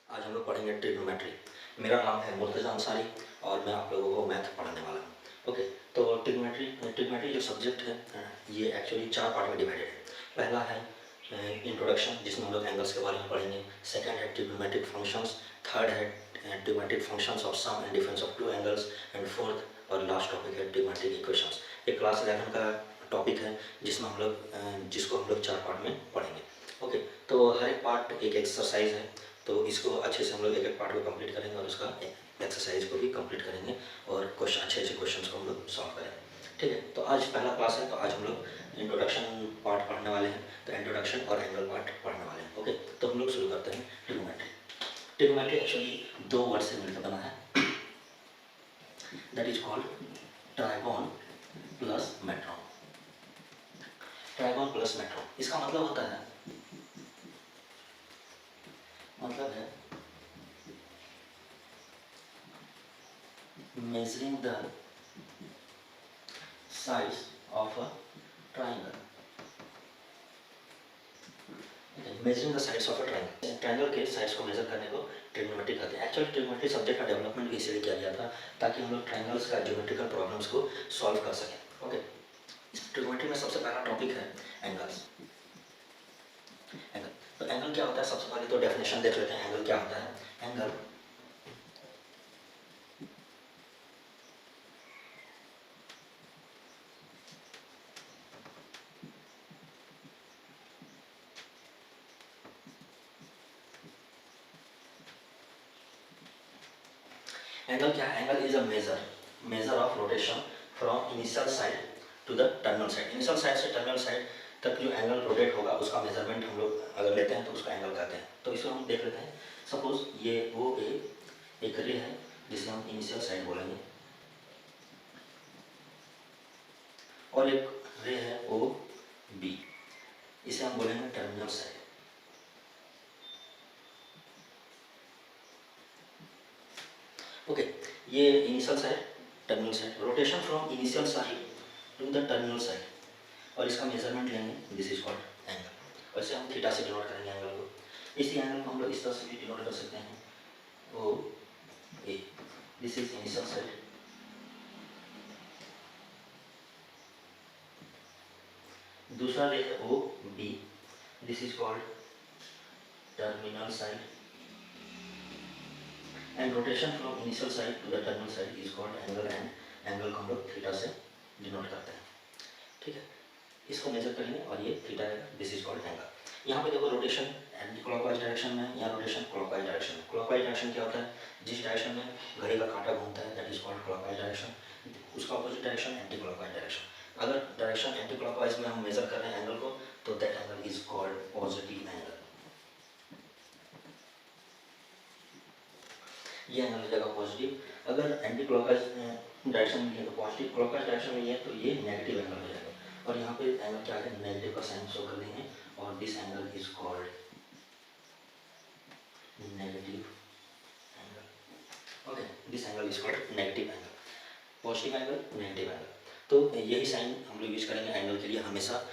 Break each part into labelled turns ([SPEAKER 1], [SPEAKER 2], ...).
[SPEAKER 1] आज हम लोग पढ़ेंगे ट्रिग्नोमेट्री। मेरा नाम है मुर्तज़ा अंसारी और मैं आप लोगों को मैथ पढ़ाने वाला हूँ। ओके, तो ट्रिग्नोमेट्री जो सब्जेक्ट है ये एक्चुअली 4 पार्ट में डिवाइडेड है। पहला है इंट्रोडक्शन, जिसमें हम लोग एंगल्स के बारे में पढ़ेंगे। सेकंड है ट्रिग्नोमेट्रिक फंक्शंस। थर्ड है trigonometric functions of sum and difference of two angles. And fourth और लास्ट टॉपिक है ट्रिग्नोमेट्रिक इक्वेशंस। ये क्लास 11 का टॉपिक है जिसमें हम लोग जिसको हम लोग 4 पार्ट में पढ़ेंगे। ओके, तो हर एक पार्ट एक एक्सरसाइज है, तो इसको अच्छे से हम लोग एक एक पार्ट को कंप्लीट करेंगे और उसका एक्सरसाइज को भी कंप्लीट करेंगे और क्वेश्चन अच्छे क्वेश्चन को हम लोग सॉल्व करेंगे। ठीक है, तो आज पहला क्लास है, तो आज हम लोग इंट्रोडक्शन पार्ट पढ़ने वाले हैं। तो इंट्रोडक्शन और एंगल पार्ट पढ़ने वाले हैं। ओके, तो हम लोग शुरू करते हैं ट्रिग्नोमेट्री। ट्रिग्नोमेट्री एक्चुअली 2 वर्ड से मिलकर बना है, that is called trigon plus metron. Trigon plus metron, इसका मतलब होता है, मतलब है measuring the sides of a triangle. Measuring the sides of a triangle, triangle के साइड्स को मेजर करने को ट्रिग्नोमेट्री कहते हैं। एक्चुअली ट्रिग्नोमेट्री सब्जेक्ट का डेवलपमेंट भी इसलिए किया गया था ताकि हम लोग ट्रायंगल्स का ज्योमेट्रिकल प्रॉब्लम्स को सॉल्व कर सकें। ओके, इस ट्रिग्नोमेट्री में सबसे पहला टॉपिक है एंगल्स। एंगल, तो एंगल क्या होता है, सबसे पहले तो डेफिनेशन देख लेते हैं। एंगल क्या होता है? एंगल एंगल क्या है? Angle is a measure of rotation from initial side to the terminal side. Initial side से टर्मिनल साइड तक जो एंगल रोटेट होगा उसका मेजरमेंट हम लोग अगर लेते हैं तो उसका एंगल कहते हैं। तो इसको हम देख लेते हैं। सपोज ये ओ ए एक रे है जिसे हम इनिशियल साइड बोलेंगे, और एक रे है ओ बी, इसे हम बोलेंगे टर्मिनल साइड। ओके, ये initial side, terminal side, rotation from initial side to the terminal side, और इसका मेजरमेंट लेंगे, दिस इज कॉल्ड एंगल। और इसे हम थीटा से डिनोट करेंगे एंगल को। इसी एंगल को हम लोग इस तरह से भी डिनोट कर सकते हैं, O A, this is initial side, दूसरा रे है O B, this is called terminal side, and rotation from initial side to the terminal side is called angle, and angle को हम लोग थीटा से डिनोट करते हैं। ठीक है, इसको मेजर करेंगे और ये थीटा है, दिस इज कॉल्ड एंगल। यहाँ पे देखो रोटेशन एंटी क्लॉकवाइज डायरेक्शन में या रोटेशन क्लॉकवाइज डायरेक्शन में। क्लॉकवाइज डायरेक्शन क्या होता है? जिस डायरेक्शन में घड़ी का कांटा घूमता है, that is called clockwise direction. उसका opposite direction anti clockwise direction. अगर डायरेक्शन एंटी क्लॉकवाइज में हम मेजर कर रहे हैं एंगल को, तो that angle is called positive angle. ये एंगल हो जाएगा पॉजिटिव। अगर एंटी क्लॉकवाइज डायरेक्शन में है तो पॉजिटिव, क्लॉकवाइज डायरेक्शन में है तो ये नेगेटिव एंगल हो जाएगा। और यहाँ पे एंगल क्या है? नेगेटिव का साइन शो कर देंगे, और this angle is called negative angle. Okay, this angle is called negative angle. Positive angle, negative angle, तो यही साइन हम लोग यूज करेंगे एंगल के लिए हमेशा।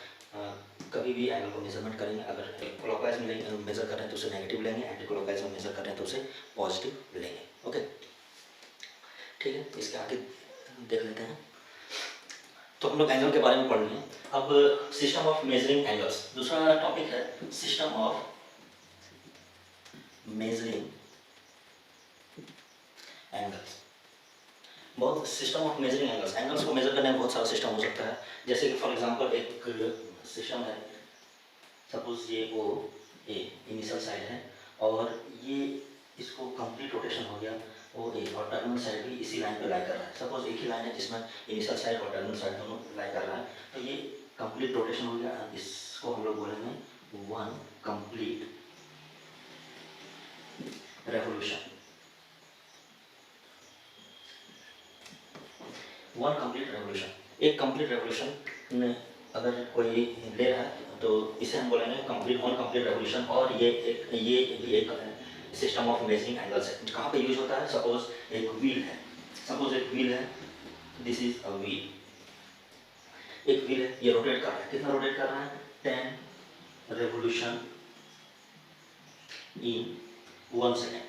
[SPEAKER 1] कभी भी एंगल को मेजरमेंट करेंगे, अगर क्लॉकवाइज में मेजर कर रहे हैं तो उसे नेगेटिव लेंगे, एंटी क्लॉकवाइज में मेजर कर रहे हैं तो उसे पॉजिटिव लेंगे। ओके, ठीक है, इसके आगे देख लेते हैं। तो हम लोग एंगल के बारे में पढ़ लें। अब सिस्टम ऑफ मेजरिंग एंगल्स, दूसरा टॉपिक है सिस्टम ऑफ मेजरिंग एंगल्स। बहुत system of measuring angles, angles को मेजर करने में बहुत सारा सिस्टम हो सकता है। जैसे कि फॉर एग्जांपल एक सिस्टम है, सपोज ये ओ ए इनिशियल साइड है, और ये इसको कंप्लीट रोटेशन हो गया ओ ए, और टर्मिनल साइड भी इसी लाइन पे लाई कर रहा है। सपोज एक ही लाइन है जिसमें इनिशियल साइड और टर्मिनल साइड दोनों लाई कर रहा है, तो ये कंप्लीट रोटेशन हो गया। इसको हम लोग बोलेंगे one complete revolution. One complete revolution, एक कंप्लीट रेवोल्यूशन में अगर कोई ले रहा है तो इसे हम बोलेंगे कंप्लीट, वन कंप्लीट रेवोल्यूशन। और ये एक सिस्टम ऑफ मेजरिंग एंगल्स है। कहाँ पे यूज होता है? सपोज एक व्हील है, सपोज एक व्हील है, दिस इज अ व्हील, एक व्हील है, ये रोटेट कर रहा है। कितना रोटेट कर रहा है? 10 रेवोल्यूशन इन 1 सेकेंड,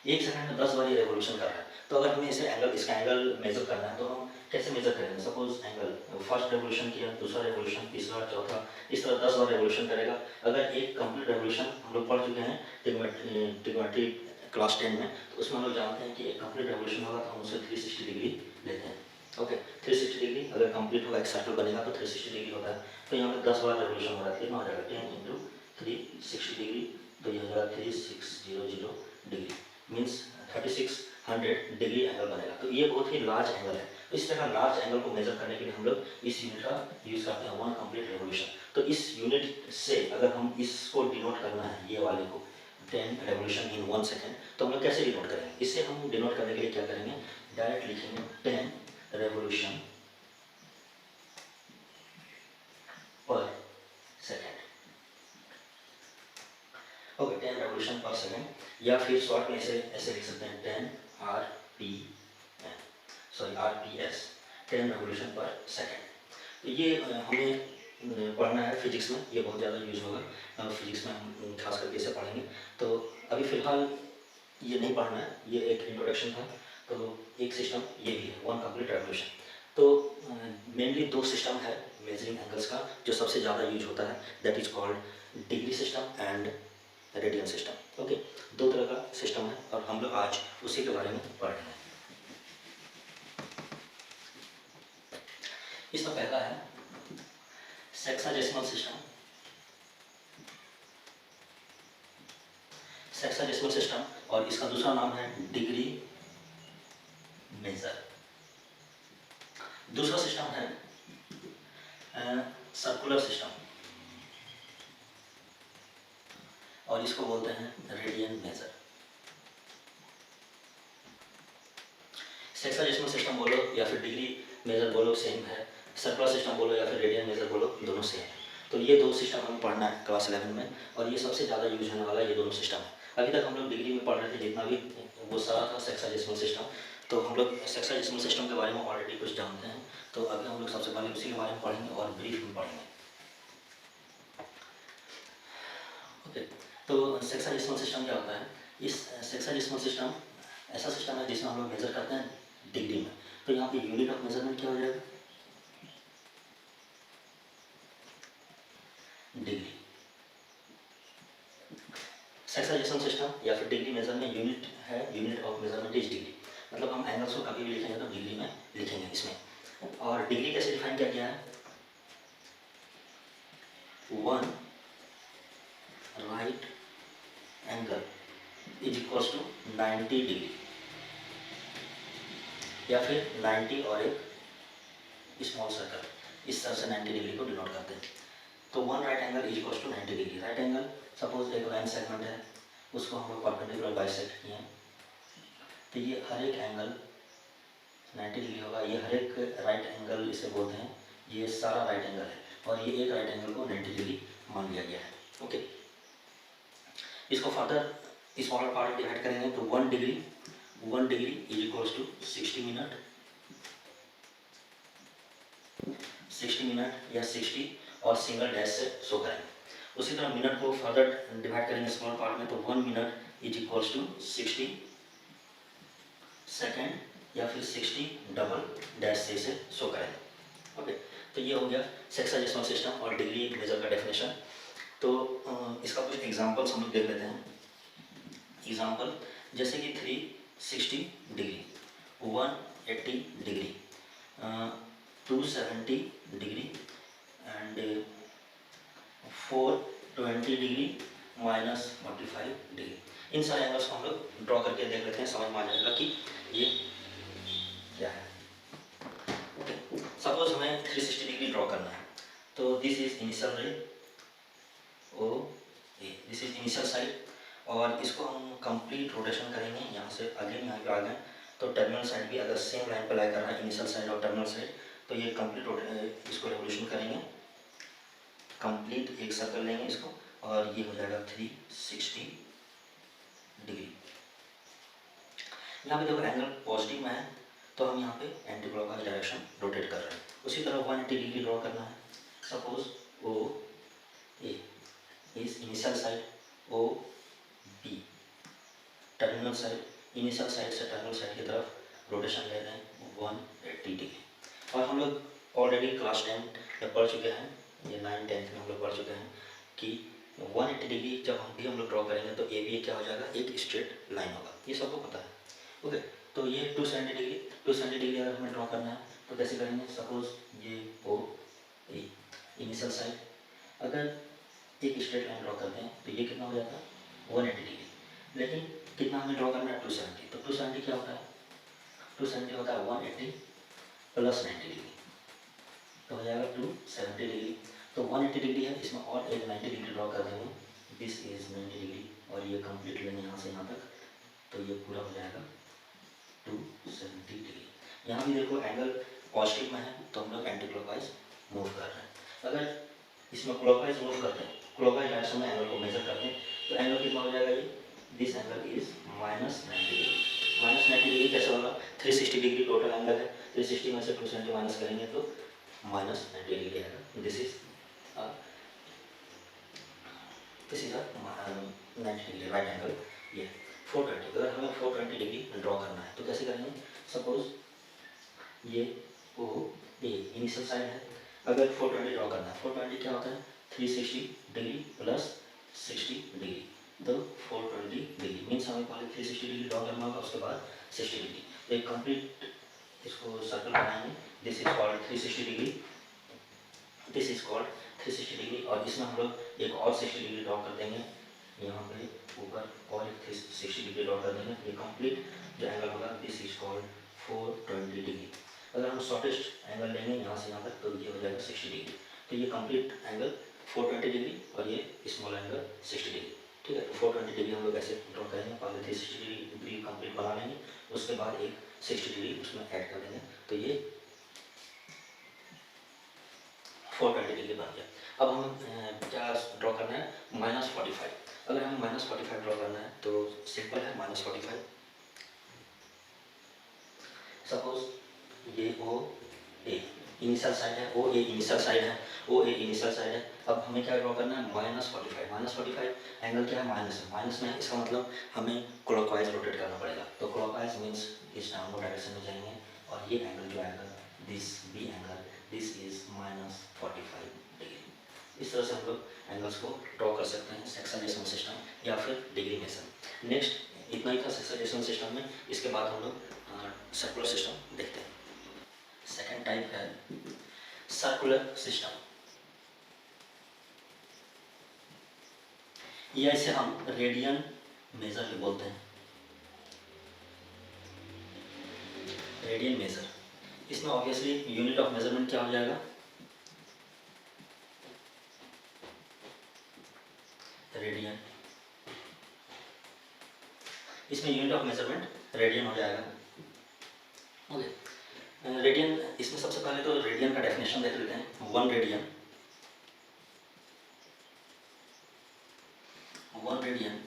[SPEAKER 1] 1 सेकंड में 10 बार ये रेवोल्यूशन कर रहा है। तो अगर हमें इसे एंगल, इसका एंगल मेजर करना है तो हम कैसे मेजर करेंगे? सपोज एंगल फर्स्ट रेवोल्यूशन किया, दूसरा रेवोल्यूशन, तीसरा, चौथा, इस तरह 10 बार रेवोल्यूशन करेगा। अगर एक कंप्लीट रेवोल्यूशन हम लोग पढ़ चुके हैं ट्रिग्नोमेट्री क्लास 10 में, तो उसमें हम लोग जानते हैं कि एक कंप्लीट रेवोल्यूशन होगा तो हम उसे 360 डिग्री लेते हैं। ओके, 360 डिग्री अगर कंप्लीट होगा, एक सर्कल बनेगा तो 360 डिग्री होता है। तो यहाँ पे 10 बार रेवोल्यूशन हो रहा है, कितना हो जाएगा? 10 इंटू 360 डिग्री, तो ये हो जाएगा 3600 डिग्री, मीन्स 3600 डिग्री एंगल बनेगा। तो ये बहुत ही लार्ज एंगल है। तो इस तरह लार्ज एंगल को मेजर करने के लिए हम लोग इस यूनिट का यूज करते हैं, 1 कंप्लीट रेवोल्यूशन। तो इस यूनिट से अगर हम इसको डिनोट करना है, ये वाले को 10 रेवोल्यूशन इन 1 सेकेंड, तो हम लोग कैसे डिनोट करेंगे? इससे हम डिनोट करने के लिए क्या करेंगे? डायरेक्ट लिखेंगे 10 रेवोल्यूशन पर सेकेंड। ओके, 10 रेवोल्यूशन पर सेकेंड, या फिर शॉर्ट में ऐसे ऐसे लिख सकते हैं 10 RPM, सॉरी RPS, 10 रेवोल्यूशन पर सेकेंड। तो ये हमें पढ़ना है फिजिक्स में, ये बहुत ज़्यादा यूज होगा फिजिक्स में, हम खास करके इसे पढ़ेंगे। तो अभी फ़िलहाल ये नहीं पढ़ना है, ये एक इंट्रोडक्शन था। तो एक सिस्टम ये भी है, 1 कंप्लीट रेवोल्यूशन। तो मेनली 2 सिस्टम है मेजरिंग एंगल्स का जो सबसे ज़्यादा यूज होता है, that is called degree system and radian system. Okay, 2 तरह का सिस्टम है और हम लोग आज उसी के बारे में पढ़ रहे हैं। इसका पहला है सेक्साडेसिमल सिस्टम। सेक्साडेसिमल सिस्टम, और इसका दूसरा नाम है डिग्री मेजर। दूसरा सिस्टम है सर्कुलर सिस्टम, और इसको बोलते हैं रेडियन मेजर। सेक्साडेसिमल सिस्टम बोलो या फिर डिग्री मेजर बोलो, सेम है। सर्कुलर सिस्टम बोलो या फिर रेडियन मेजर बोलो, दोनों सेम है। तो ये 2 सिस्टम हमें पढ़ना है क्लास 11 में, और ये सबसे ज़्यादा यूज होने वाला ये दोनों सिस्टम है। अभी तक हम लोग डिग्री में पढ़ रहे थे जितना भी, वो सारा था सेक्साडेसिमल सिस्टम। तो हम लोग सेक्साडेसिमल सिस्टम के बारे में ऑलरेडी कुछ जानते हैं, तो अभी हम लोग सबसे पहले उसी के बारे में पढ़ेंगे और ब्रीफ में पढ़ेंगे। ओके, तो सेक्साडेसिमल सिस्टम क्या होता है? इस सेक्साडेसिमल सिस्टम ऐसा सिस्टम है जिसमें हम लोग मेजर करते हैं डिग्री में। तो यहाँ पे यूनिट ऑफ मेजरमेंट क्या हो जाएगा? डिग्री। सेक्साडेसिमल सिस्टम या फिर डिग्री मेजर में यूनिट है, unit of measurement is degree. मतलब हम एंगल्स को कभी भी लिखेंगे तो डिग्री में लिखेंगे इसमें। और डिग्री कैसे डिफाइन किया गया है? 1 right angle is equals to 90 degree, या फिर 90 और एक स्मॉल सर्कल, इस तरह से 90 डिग्री को डिनोट करते हैं। तो 1 right angle is equals to 90 degree. Right angle, suppose एक लाइन सेगमेंट है, उसको हम लोग परपेंडिकुलर बाइसेक्ट किए हैं, तो ये हर एक एंगल 90 डिग्री होगा। ये हर एक राइट एंगल इसे बोलते हैं, ये सारा राइट एंगल है, और ये एक राइट एंगल को 90 डिग्री मान लिया गया है। ओके, इसको फर्दर स्मॉलर पार्ट में डिवाइड करेंगे तो 1 degree is equals to 60 minute, 60 minute या 60 और सिंगल डैश से शो करेंगे। उसी तरह मिनट को फर्दर डिवाइड करेंगे स्मॉल पार्ट में, तो 1 minute is equals to 60 second या फिर 60 डबल डैश से इसे शो करेंगे। ओके, तो ये हो गया सेक्साडेसिमल सिस्टम और डिग्री मेजर का डेफिनेशन। तो इसका कुछ एग्जांपल्स हम लोग देख लेते हैं। एग्जांपल जैसे कि 360 degree, 180 degree, 270 degree and 420 degree -45 degree. इन सारे एंगल्स को हम लोग ड्रॉ करके देख लेते हैं, समझ में आ जाएगा कि ये क्या है। ओके, सपोज हमें 360 डिग्री ड्रॉ करना है, तो दिस इज इनिशियल रे ओ A, this is initial side, और इसको हम कंप्लीट रोटेशन करेंगे यहाँ से अगेन यहाँ पे आ गए, तो टर्मिनल साइड भी अगर सेम लाइन पर लाई कर रहा है, इनिशियल साइड और टर्मिनल साइड, तो ये कंप्लीट इसको रेवोल्यूशन करेंगे, कंप्लीट एक सर्कल लेंगे इसको, और ये हो जाएगा 360 डिग्री। यहाँ पे देखो एंगल पॉजिटिव में है, तो हम यहाँ पे एंटी क्लॉकवाइज डायरेक्शन रोटेट कर रहे हैं। उसी तरह 180 डिग्री ड्रॉ करना है, suppose O A is initial side O B, terminal side, initial side से टर्मिनल साइड की तरफ रोटेशन ले रहे हैं 180 डिग्री। और हम लोग ऑलरेडी क्लास 10 में पढ़ चुके हैं, ये 9-10 में हम लोग पढ़ चुके हैं कि 180 डिग्री जब हम लोग ड्रॉ करेंगे तो ए बी क्या हो जाएगा, एक स्ट्रेट लाइन होगा, ये सबको पता है। ओके, तो ये 270 डिग्री अगर हमें ड्रॉ करना है तो कैसे करेंगे, सपोज ये ओ ए इनिशियल साइड, अगर एक स्ट्रेट लाइन ड्रॉ करते हैं तो ये कितना हो जाता है 180 डिग्री, लेकिन कितना हमें ड्रॉ करना है 270, तो 270 क्या होता है, 270 होता है 180 प्लस 90 डिग्री, तो हो जाएगा 270 डिग्री। तो 180 डिग्री है, इसमें और एक 90 डिग्री ड्रॉ कर देंगे, दिस इज 90 डिग्री, और ये कंप्लीट लेंगे यहाँ से यहाँ तक, तो ये पूरा हो जाएगा 270 डिग्री। यहाँ भी देखो एंगल पॉजिटिव में है तो हम लोग एंटी क्लॉकवाइज मूव कर रहे हैं। अगर इसमें क्लॉकवाइज मूव करते हैं, क्लॉकवाइज डायरेक्शन में एंगल को मेजर करते हैं, तो एंगल कितना हो जाएगा, ये this angle is -90 degree. -90 degree कैसे होगा, 360 डिग्री टोटल एंगल है, 360 में से 270 माइनस करेंगे तो -90 डिग्री आएगा। This is 90 degree right angle. ये 420, अगर हमें 420 डिग्री ड्रॉ करना है तो कैसे करेंगे, सपोज ये ओ ए इनिशियल साइड है, अगर 420 ड्रॉ करना है, 420 क्या होता है 360 डिग्री प्लस 60 डिग्री, तो 420 डिग्री मीन्स हमें पहले 360 डिग्री ड्रॉ करना होगा, उसके बाद 60 डिग्री, तो एक कंप्लीट इसको सर्कल बनाएंगे, this is called 360 degree, this is called 360 degree, और इसमें हम लोग एक और 60 डिग्री ड्रॉ कर देंगे, यहाँ पे ऊपर और एक 360 डिग्री ड्रॉ कर देंगे, ये कंप्लीट जो एंगल होगा दिस इज कॉल्ड 420 डिग्री। अगर हम शॉर्टेस्ट एंगल लेंगे यहाँ से यहाँ तक तो ये हो जाएगा 60 डिग्री, तो ये कंप्लीट एंगल 420 डिग्री और ये स्मॉल एंगल 60 डिग्री, ठीक है। तो 420 डिग्री हम लोग ऐसे ड्रॉ करेंगे, पहले 360 डिग्री कंप्लीट बना लेंगे, उसके बाद एक 60 डिग्री उसमें ऐड कर देंगे, तो ये 420 डिग्री बन गया। अब हम क्या ड्रॉ करना है, -45, अगर हमें -45 ड्रॉ करना है तो सिंपल है, -45 सपोज ये ओ ए इनिशियल साइड है, ओ ए इनिशियल साइड है, ओ ए इनिशियल साइड है, अब हमें क्या ड्रॉ करना है -45 एंगल क्या है, माइनस है, माइनस में है, इसका मतलब हमें क्लॉकवाइज रोटेट करना पड़ेगा, तो क्लॉकवाइज मीन्स इस डाउनवर्ड डायरेक्शन में जाएंगे, और ये एंगल जो आएगा this B angle this is -45 degree. इस तरह से हम लोग एंगल्स को ड्रॉ कर सकते हैं सेक्शन डेसिमल सिस्टम या फिर डिग्री मेथड। नेक्स्ट इतना ही था सेक्शन डेसिमल सिस्टम में, इसके बाद हम लोग सर्कुलर सिस्टम देखते हैं। सेकेंड टाइप है सर्कुलर सिस्टम, या इसे हम रेडियन मेजर भी बोलते हैं, रेडियन मेजर। इसमें ऑब्वियसली यूनिट ऑफ मेजरमेंट क्या हो जाएगा, रेडियन, इसमें यूनिट ऑफ मेजरमेंट रेडियन हो जाएगा। ओके, रेडियन, इसमें सबसे पहले तो रेडियन का डेफिनेशन देख लेते हैं। 1 radian, 1 रेडियन1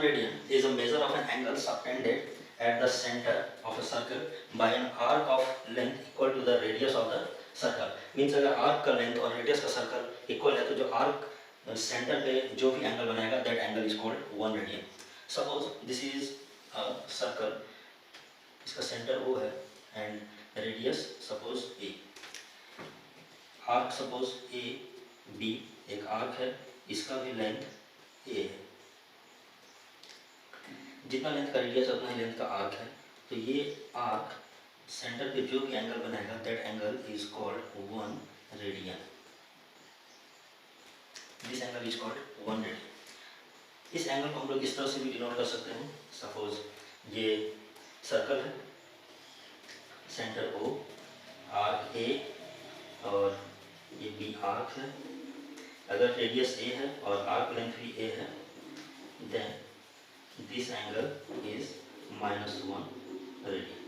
[SPEAKER 1] radian is a measure of an angle subtended at the center of a circle by an arc of length equal to the radius of the circle। Means अगर arc का length और radius का circle equal है तो जो arc centre पे जो भी एंगल बनाएगा that angle is called 1 radian. Suppose this is a circle, इसका सेंटर O है and radius suppose A, arc suppose A B एक आर्क है, इसका भी लेंथ A है, जितना लेंथ का रेडियस उतना ही लेंथ का आर्क है, तो ये आर्क सेंटर पे जो भी एंगल बनाएगा that angle is called 1 radian. This angle is called 1 radian. इस एंगल को हम लोग इस तरह से भी डिनोट कर सकते हैं, सपोज ये सर्कल है, सेंटर O, आर्क A और ये B आर्क है। अगर रेडियस ए है और आर्क लेंथ भी ए है, then this angle is -1 radian.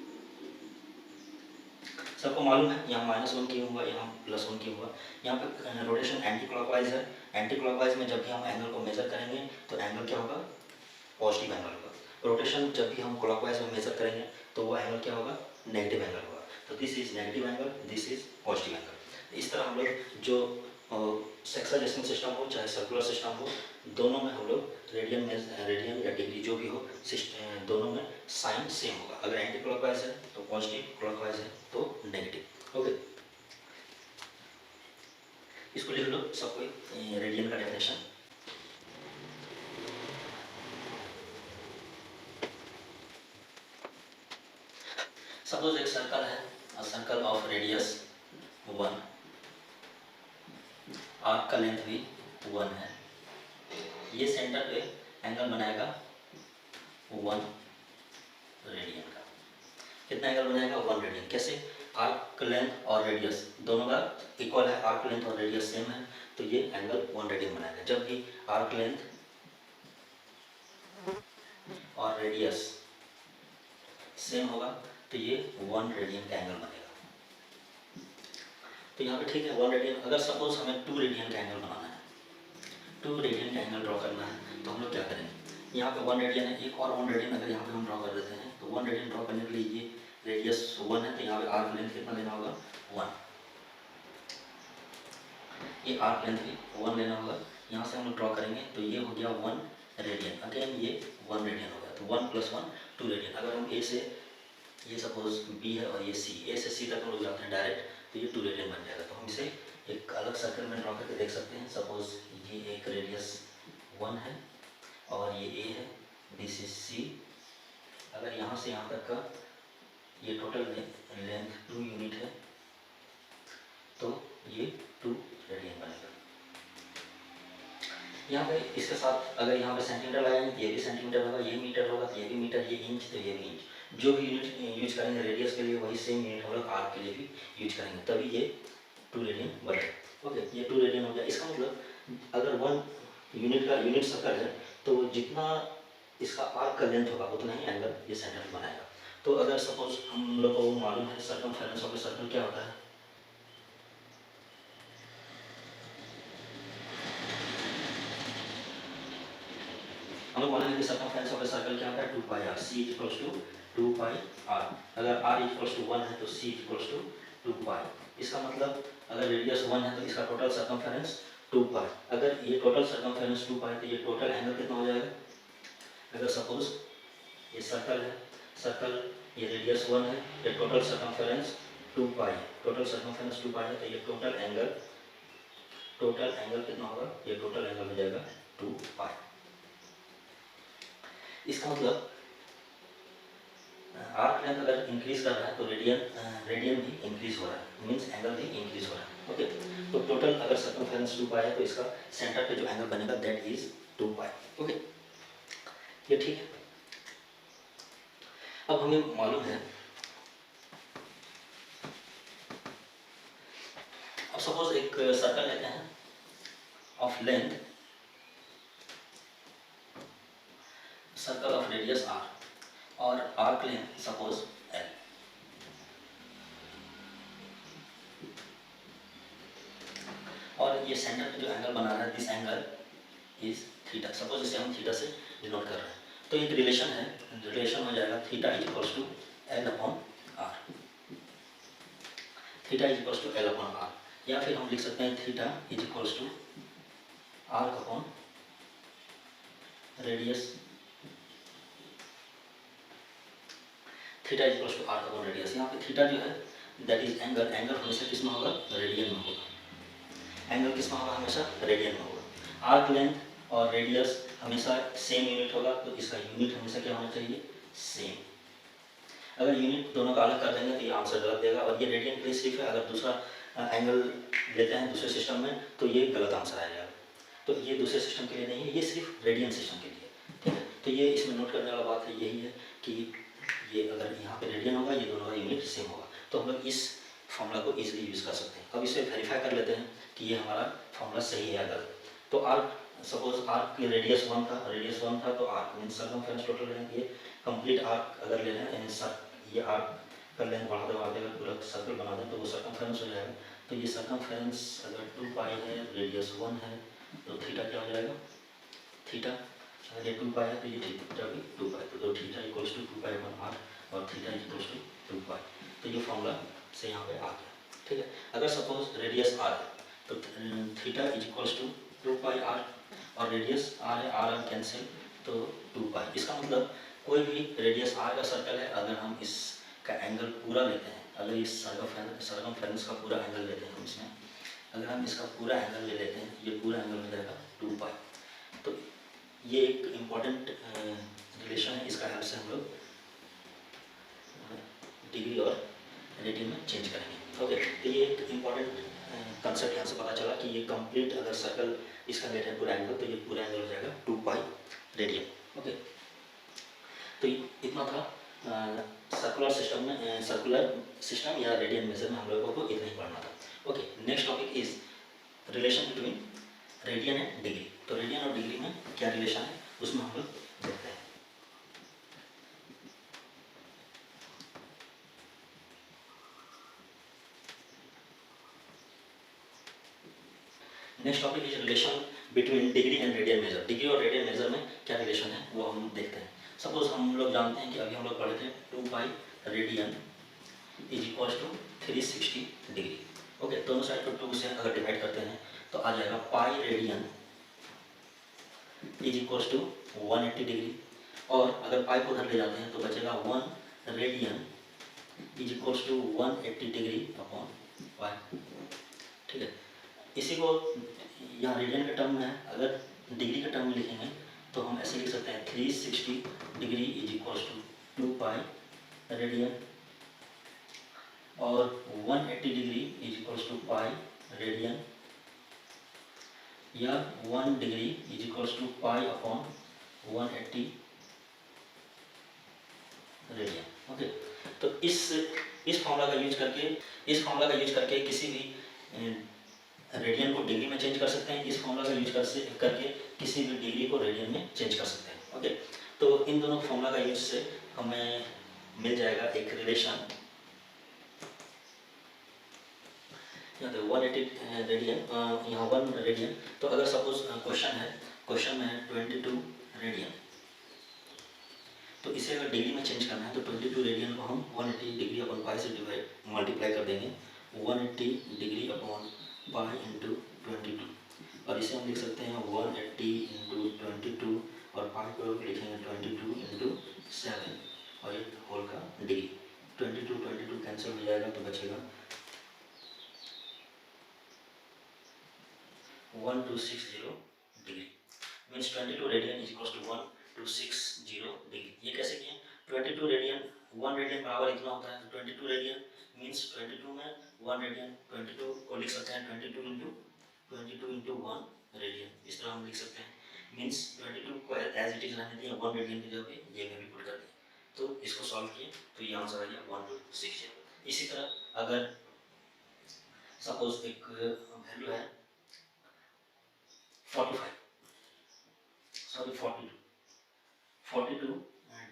[SPEAKER 1] सबको मालूम है यहाँ -1 क्यों हुआ, यहाँ +1 क्यों हुआ। यहाँ पे रोटेशन एंटी क्लॉकवाइज है। एंटी क्लॉकवाइज में जब भी हम एंगल को मेजर करेंगे तो एंगल क्या होगा, पॉजिटिव एंगल होगा। रोटेशन जब भी हम क्लॉकवाइज में मेजर करेंगे तो वो एंगल क्या होगा, नेगेटिव एंगल होगा। तो this is negative angle, this is positive angle. इस तरह हम लोग जो सेक्साडेसिमल सिस्टम हो चाहे सर्कुलर सिस्टम हो, दोनों में हम लोग रेडियन या डिग्री जो भी हो, दोनों में साइन सेम होगा। अगर एंटी क्लॉकवाइज है तो पॉजिटिव, क्लॉकवाइज है तो नेगेटिव। ओके, इसको लिख लो सबको रेडियन का डेफिनेशन। सपोज एक सर्कल है, सर्कल ऑफ रेडियस 1, आर्क का लेंथ भी 1 है। ये सेंटर पे एंगल बनाएगा 1 रेडियन का। कितना एंगल बनाएगा, 1 रेडियन। कैसे, आर्क लेंथ और रेडियस दोनों का इक्वल है, आर्क लेंथ और रेडियस सेम है, तो ये एंगल 1 रेडियन बनाएगा। जब भी आर्क लेंथ और रेडियस सेम होगा तो ये 1 रेडियन का एंगल बनेगा। तो यहाँ पे ठीक है 1 रेडियन। अगर सपोज हमें 2 रेडियन का एंगल बनाना है, 2 रेडियन का एंगल ड्रॉ करना है, तो हम लोग क्या करेंगे, यहाँ पे 1 रेडियन है, एक और 1 रेडियन अगर यहाँ पे हम ड्रॉ कर देते हैं तो 1 रेडियन ड्रॉ करने के लिए ये रेडियस 1 है, तो यहाँ पे आर्क लेंथ कितना लेना होगा, 1। ये आर्क लेंथ भी 1 लेना होगा। यहाँ से हम लोग ड्रॉ करेंगे तो ये हो गया 1 रेडियन। अगेन ये 1 रेडियन हो गया, तो 1 + 1 2 रेडियन। अगर हम ए से, ये सपोज बी है और ये सी, ए से सी तक हम लोग जाते हैं डायरेक्ट, तो ये 2 रेडियन बन जाएगा। तो हम इसे एक अलग सर्कल में ड्रॉ करके देख सकते हैं। सपोज ये एक रेडियस 1 है और ये ए है, दिस इज सी। अगर यहाँ से यहाँ तक का ये टोटल लेंथ 2 यूनिट है, तो ये 2 रेडियन बनेगा। यहाँ पे इसके साथ अगर यहाँ पे सेंटीमीटर लगाएंगे तो ये भी सेंटीमीटर होगा, ये मीटर होगा तो ये भी मीटर, ये इंच तो ये भी इंच। जो भी यूनिट यूज करेंगे रेडियस के लिए वही सेम यूनिट हम लोग आर्क के लिए भी यूज करेंगे, तभी ये 2 रेडियन बनेगा। ओके, ये 2 रेडियन हो गया। इसका मतलब अगर 1 यूनिट का यूनिट सर्कल है तो जितना इसका आर्क का लेंथ होगा उतना ही एंगल ये सेंटर बनाएगा। तो अगर सपोज हम लोग को मालूम है सर्कमफेरेंस ऑफ ए सर्कल क्या होता है, हम लोग मानेंगे कि सर्कमफेरेंस ऑफ ए सर्कल क्या होता है, 2πr, c = 2πr। अगर r = 1 है तो c = 2π। इसका मतलब अगर रेडियस 1 है तो इसका टोटल सर्कमफेरेंस 2π। अगर ये टोटल सर्कमफेरेंस 2π है तो ये टोटल एंगल कितना हो जाएगा। अगर सपोज ये सर्कल है, सर्कल ये रेडियस 1 है, ये टोटल सर्कमफेरेंस 2π है, टोटल सर्कमफेरेंस 2π है, तो ये टोटल एंगल कितना होगा, ये टोटल एंगल हो जाएगा 2π। इसका मतलब आर्क लेंथ अगर इंक्रीज कर रहा है तो रेडियन भी इंक्रीज हो रहा है, मींस एंगल भी इंक्रीज हो रहा है। ओके, तो टोटल अगर सर्कमफेरेंस 2π है तो इसका सेंटर पे जो एंगल बनेगा दैट इज 2π। ओके, ये ठीक है। अब हमें मालूम है, अब सपोज एक सर्कल लेते हैं of length, circle of radius r और आर्क लेंथ सपोज l। और ये सेंटर पे जो एंगल बना रहा है, this angle is theta. Suppose इसे हम थीटा से डिनोट कर रहे हैं, तो एक रिलेशन है, रिलेशन हो जाएगा थीटा = L/r, थीटा = L/r। या फिर हम लिख सकते हैं थीटा = r/रेडियस, थीटा = r/रेडियस। यहाँ पे थीटा जो है दैट इज एंगल, एंगल हमेशा किस में होगा, रेडियन में होगा। एंगल किस में होगा, हमेशा रेडियन में होगा। आर्क लेंथ और रेडियस हमेशा सेम यूनिट होगा, तो इसका यूनिट हमेशा क्या होना चाहिए, सेम। अगर यूनिट दोनों का अलग कर देंगे तो ये आंसर गलत देगा। और ये रेडियन के लिए सिर्फ है, अगर दूसरा एंगल लेते हैं दूसरे सिस्टम में तो ये गलत आंसर आ जाएगा। तो ये दूसरे सिस्टम के लिए नहीं है, ये सिर्फ रेडियन सिस्टम के लिए, ठीक है। तो ये इसमें नोट करने वाला बात है यही है कि ये अगर यहाँ पे रेडियन होगा, ये दोनों का यूनिट सेम होगा, तो हम लोग इस फॉर्मूला को इजीली यूज़ कर सकते हैं। अब इसे वेरीफाई कर लेते हैं कि ये हमारा फॉर्मूला सही है या गलत। तो आर्क सपोज आर्क की रेडियस 1 था तो arc mean circumference total length, ये कंप्लीट आर्क अगर ले लें ये आर्क कर लें बढ़ाते बढ़ाते अगर पूरा सर्कल बना दें तो वो सर्कमफेरेंस हो जाएगा। तो ये सर्कमफेरेंस अगर 2 पाई है, रेडियस 1 है, तो थीटा क्या हो जाएगा, थीटा अगर ये 2 पाई है तो ये थीटा भी 2 पाई, तो theta equals to 2 pi upon R और थीटा इक्वल्स टू 2 पाई। तो ये फॉर्मूला से यहाँ पे आ गया, ठीक है। अगर सपोज रेडियस आर है तो theta is equals to 2 pi R और रेडियस आर है, आर कैंसिल तो 2 पाई। इसका मतलब कोई भी रेडियस आर का सर्कल है, अगर हम इसका एंगल पूरा लेते हैं, अगर इस सर्कमफेरेंस का पूरा एंगल लेते हैं हम इसमें, अगर हम इसका पूरा एंगल ले लेते हैं, ये पूरा एंगल हो जाएगा 2 पाई। तो ये एक इम्पॉर्टेंट रिलेशन है, इसका हेल्प से हम लोग डिग्री और रेडियन में चेंज करेंगे। ओके, तो ये एक इम्पॉर्टेंट कंसेप्ट यहाँ से पता चला कि ये कंप्लीट अगर सर्कल इसका लेते हैं पूरा एंगल तो ये पूरा एंगल हो जाएगा 2 पाई रेडियन। ओके, तो इतना था सर्कुलर सिस्टम या रेडियन मेजर में हम लोगों को इतना ही पढ़ना था। Okay, next topic is relation between radian and degree. तो रेडियन और डिग्री में क्या रिलेशन है उसमें हम लोग देखते हैं। Next topic is relation between degree and radian major. Degree और रेडियन मेजर में क्या रिलेशन है वो हम देखते हैं। सपोज हम लोग जानते हैं कि अभी हम लोग पढ़े थे 2 pi radian is equal to 360 degree. Okay, दोनों साइड को 2 से अगर डिवाइड करते हैं तो आ जाएगा pi radian is equal to 180 degree, और अगर पाई को उधर ले जाते हैं तो बचेगा 1 radian is equal to 180 degree upon pi. ठीक है, इसी को यहाँ रेडियन के टर्म में है, अगर डिग्री के टर्म में लिखेंगे तो हम ऐसे लिख सकते हैं 360 degree is equal to 2 pi radian और 180 degree is equal to pi radian, या 1 degree is equal to pi upon 180 radian. Okay, तो इस फॉर्मूला का यूज करके किसी भी रेडियन को डिग्री में चेंज कर सकते हैं, इस फॉर्मूला का यूज करके किसी भी डिग्री को रेडियन में चेंज कर सकते हैं। ओके, तो इन दोनों फॉर्मूला का यूज से हमें मिल जाएगा एक रिलेशन, यहाँ 180 रेडियन, यहाँ 1 रेडियन। तो अगर सपोज क्वेश्चन में है 22 रेडियन, तो इसे अगर डिग्री में चेंज करना है तो 22 रेडियन को हम 180 डिग्री अपॉन पाई से मल्टीप्लाई कर देंगे, 180 डिग्री अपॉन पाई इंटू 22, और इसे हम लिख सकते हैं 180 इंटू 22 और पाई को लिखेंगे 22 इंटू 7 और ये होल का डिग्री। 22 कैंसिल हो जाएगा तो बचेगा 1260 degree, means 22 radian is equal to 1260 degree. ये कैसे किए? 22 रेडियन, 1 रेडियन बराबर इतना होता है, तो 22 रेडियन मीन्स 22 में 1 रेडियन, 22 को लिख सकते हैं 22 इंटू 1 रेडियन, इस तरह हम लिख सकते हैं। मीन्स 22 को एज इट इज रहने दिया, 1 रेडियन की जगह पे ये में भी पुट कर दिया, तो इसको सॉल्व किए तो ये आंसर आ गया 1260। इसी तरह अगर सपोज एक वैल्यू है 42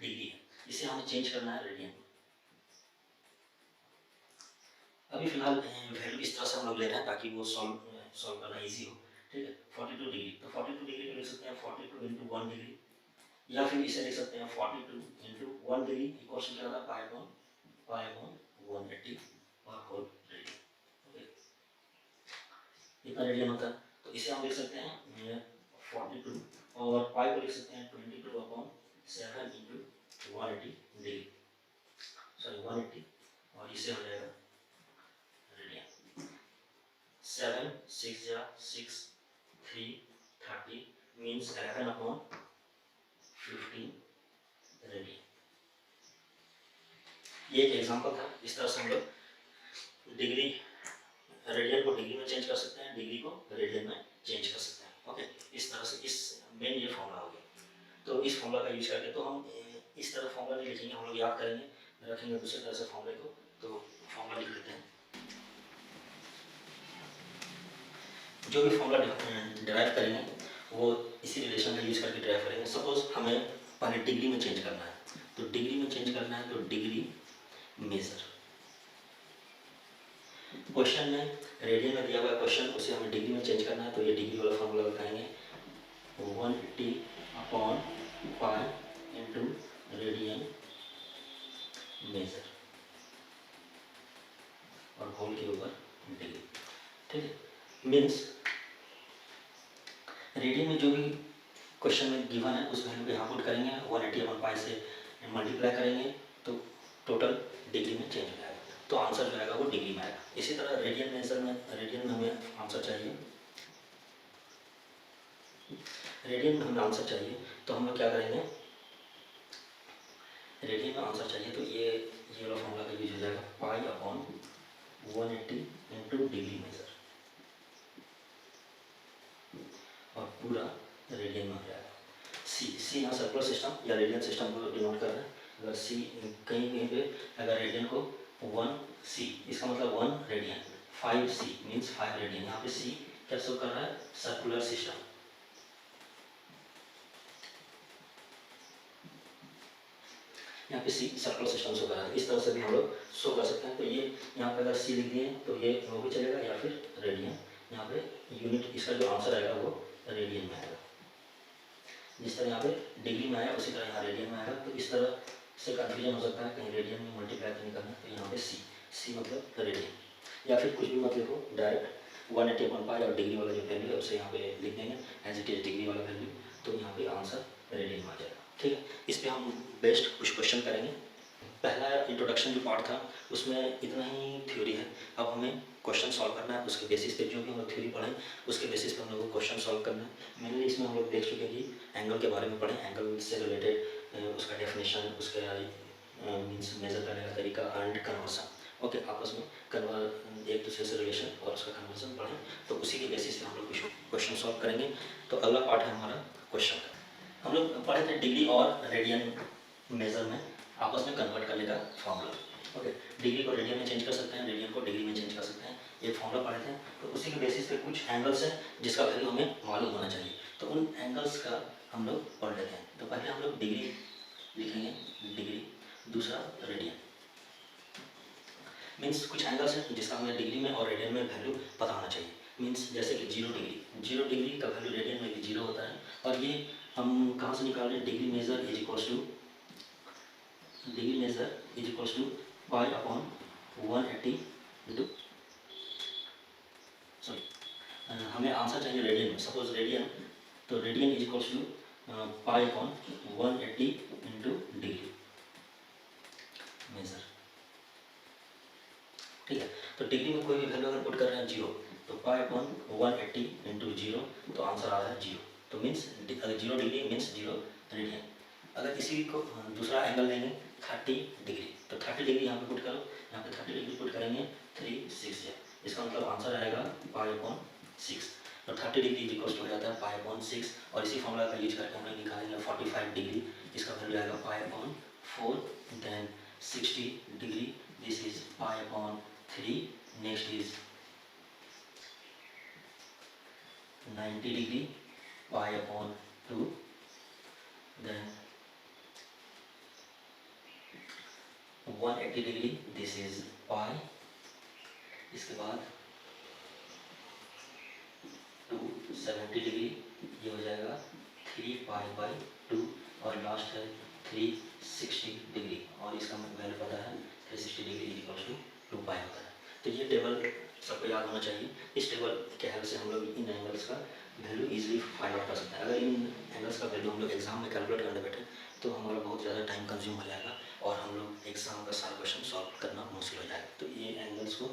[SPEAKER 1] डिग्री है, इसे हमें चेंज करना है रेडियन। अभी फिलहाल वैल्यू इस तरह से हम लोग ले रहे हैं ताकि वो सॉल्व करना इजी हो। ठीक है, 42 डिग्री, तो 42 डिग्री को लिख सकते हैं 42 इंटू 1 डिग्री, या फिर इसे लिख सकते हैं 42 इंटू 1 डिग्री इक्वल्स टू क्या होता है पाई अपॉन 180 और होल रेडियन। ओके, इतना रेडियन होता है, तो इसे हम लिख सकते हैं 42 और पाई को लिख सकते हैं 22 अपॉन 7 इंटू 180 डिग्री, सॉरी 180, और इसे हो जाएगा रेडियन। 7 6 जा 6 3 30 मीन्स 11 अपॉन 15 रेडियन। ये एक एग्जांपल था, इस तरह से हम लोग रेडियन को डिग्री में चेंज कर सकते हैं, डिग्री को रेडियन में चेंज कर सकते हैं। ओके, इस तरह से इस मेन ये फॉर्मूला हो गया। तो इस फॉर्मूला का यूज करके तो हम इस तरह फॉर्मूला नहीं लिखेंगे, हम लोग याद करेंगे, रखेंगे दूसरी तरह से फॉर्मूले को, तो फॉर्मूला लिख लेते हैं। जो भी फॉर्मूला डिराइव करेंगे वो इसी रिलेशन का यूज करके डिराइव करेंगे। सपोज हमें पहले डिग्री में चेंज करना है, तो डिग्री में चेंज करना है तो डिग्री मेजर। क्वेश्चन में रेडियन में दिया हुआ क्वेश्चन, उसे हमें डिग्री में चेंज करना है, तो ये डिग्री वाला फॉर्मूला लगाएंगे 180/π इंटू रेडियन मेजर और होल के ऊपर डिग्री। ठीक है, मीन्स रेडियन में जो भी क्वेश्चन में गिवन है उस वैल्यू को यहाँ पुट करेंगे, 180/π से मल्टीप्लाई करेंगे तो टोटल डिग्री में चेंज हो जाएगा, तो आंसर जो आएगा वो डिग्री में आएगा। इसी तरह रेडियन मेजर में, रेडियन में हमें आंसर चाहिए, रेडियन में हमें आंसर चाहिए तो हम लोग क्या करेंगे, रेडियन में आंसर चाहिए तो ये वाला फॉर्मूला का यूज हो जाएगा π/180 इंटू डिग्री मेजर और पूरा रेडियन में हो जाएगा। सी यहाँ सर्कुलर सिस्टम या रेडियन सिस्टम को डिनोट कर रहे हैं। अगर सी कहीं कहीं पे अगर रेडियन को 1c, इसका मतलब 1 रेडियन, 5c मीन्स 5 रेडियन। यहाँ पे सी क्या शो कर रहा है, सर्कुलर सिस्टम। यहाँ पे सी सर्कुलर सिस्टम शो कर रहा है, इस तरह से भी हम लोग शो कर सकते हैं। तो ये यहाँ पे अगर सी लिख दिए तो ये वो भी चलेगा, या फिर रेडियन, यहाँ पे यूनिट, इसका जो आंसर आएगा वो रेडियन में आएगा। जिस तरह यहाँ पे डिग्री में आया उसी तरह यहाँ रेडियन में आएगा। तो इस तरह से कंफ्यूजन हो सकता है, कहीं रेडियन में मल्टीप्लाई तो नहीं करना, तो यहाँ पे सी मतलब रेडियन, या फिर कुछ भी मत लिखो, डायरेक्ट 180/π और डिग्री वाला जो वैल्यू है उसे यहाँ पे लिख देंगे एज इट इज डिग्री वाला वैल्यू, तो यहाँ पे आंसर रेडियन में आ जाएगा। ठीक है, इस पर हम बेस्ट कुछ क्वेश्चन करेंगे। पहला इंट्रोडक्शन जो पार्ट था उसमें इतना ही थ्योरी है, अब हमें क्वेश्चन सॉल्व करना है। उसके बेसिस पे जो भी हम लोग थ्योरी पढ़ें उसके बेसिस पे हम लोग को क्वेश्चन सॉल्व करना है। मेनली इसमें हम लोग देख चुके हैं कि एंगल के बारे में पढ़ें, एंगल से रिलेटेड उसका डेफिनेशन, उसका मीन्स मेजर करने का तरीका एंड कन्वर्सन। ओके, आपस में एक दूसरे से रिलेशन और उसका कन्वर्सन पढ़ें, तो उसी के बेसिस पे हम लोग कुछ क्वेश्चन सॉल्व करेंगे। तो अगला पार्ट है हमारा क्वेश्चन का। हम लोग पढ़े थे डिग्री और रेडियन मेजर में आपस में कन्वर्ट करने का फॉर्मूला। ओके, डिग्री को रेडियन में चेंज कर सकते हैं, रेडियन को डिग्री में चेंज कर सकते हैं, ये फॉर्मूला पढ़े थे। तो उसी के बेसिस पे कुछ एंगल्स हैं जिसका वैल्यू हमें मालूम होना चाहिए, तो उन एंगल्स का हम लोग पढ़ लेते हैं। तो पहले हम लोग डिग्री लिखेंगे, डिग्री, दूसरा रेडियन। मीन्स कुछ एंगल्स हैं जिसका हमें डिग्री में और रेडियन में वैल्यू पता होना चाहिए। मीन्स जैसे कि 0 डिग्री का वैल्यू रेडियन में भी 0 होता है, और ये हम कहाँ से निकाल रहे हैं, degree measure is equals to π/180 into, sorry, हमें आंसर चाहिए रेडियन में। सपोज रेडियन, तो radian is equals to π/180 into degree measure. ठीक है, तो डिग्री में कोई भी वैल्यू अगर पुट कर रहे हैं 0, तो π/180 इंटू 0, तो आंसर आ रहा है 0। तो मीन्स अगर 0 डिग्री मीन्स 0 रेडियन। अगर इसी को दूसरा एंगल लेंगे 30 डिग्री, तो 30 डिग्री यहाँ पे पुट करो, यहाँ पे 30 डिग्री पुट करेंगे 360, इसका मतलब आंसर आएगा π/6। तो 30 डिग्री इक्वल्स हो जाता है π/6, और इसी फॉर्मूला का यूज करके हम लोग निकालेंगे 45 डिग्री, इसका वैल्यू आएगा π/4। Then 60 degree, this is π/3। Next is 90 degree, π/2। Then 180 degree, this is pi. इसके बाद 270 डिग्री, ये हो जाएगा 3π/2, और लास्ट है 360 डिग्री, और इसका वैल्यू पता है 360 डिग्री इक्वल्स टू 2π होता है। तो ये टेबल सबको याद होना चाहिए। इस टेबल के हेल्प से हम लोग इन एंगल्स का वैल्यू इजीली फाइंड आउट कर सकते हैं। अगर इन एंगल्स का वैल्यू हम लोग एग्जाम में कैलकुलेट करने बैठे तो हमारा बहुत ज़्यादा टाइम कंज्यूम हो जाएगा, और हम लोग एग्जाम का सारा क्वेश्चन सॉल्व करना मुश्किल हो जाएगा। तो ये एंगल्स को,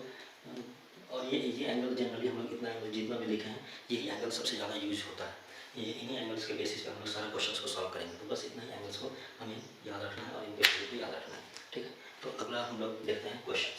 [SPEAKER 1] और ये एंगल जनरली हम लोग इतना एंगल जितना भी लिखे हैं, यही एंगल सबसे ज़्यादा यूज होता है। ये इन्हीं एंगल्स के बेसिस पे हम लोग सारे क्वेश्चंस को सॉल्व करेंगे। तो बस इतना ही एंगल्स को हमें याद रखना है और इनके वैल्यू को याद रखना है। ठीक है, तो अगला हम लोग देखते हैं क्वेश्चन।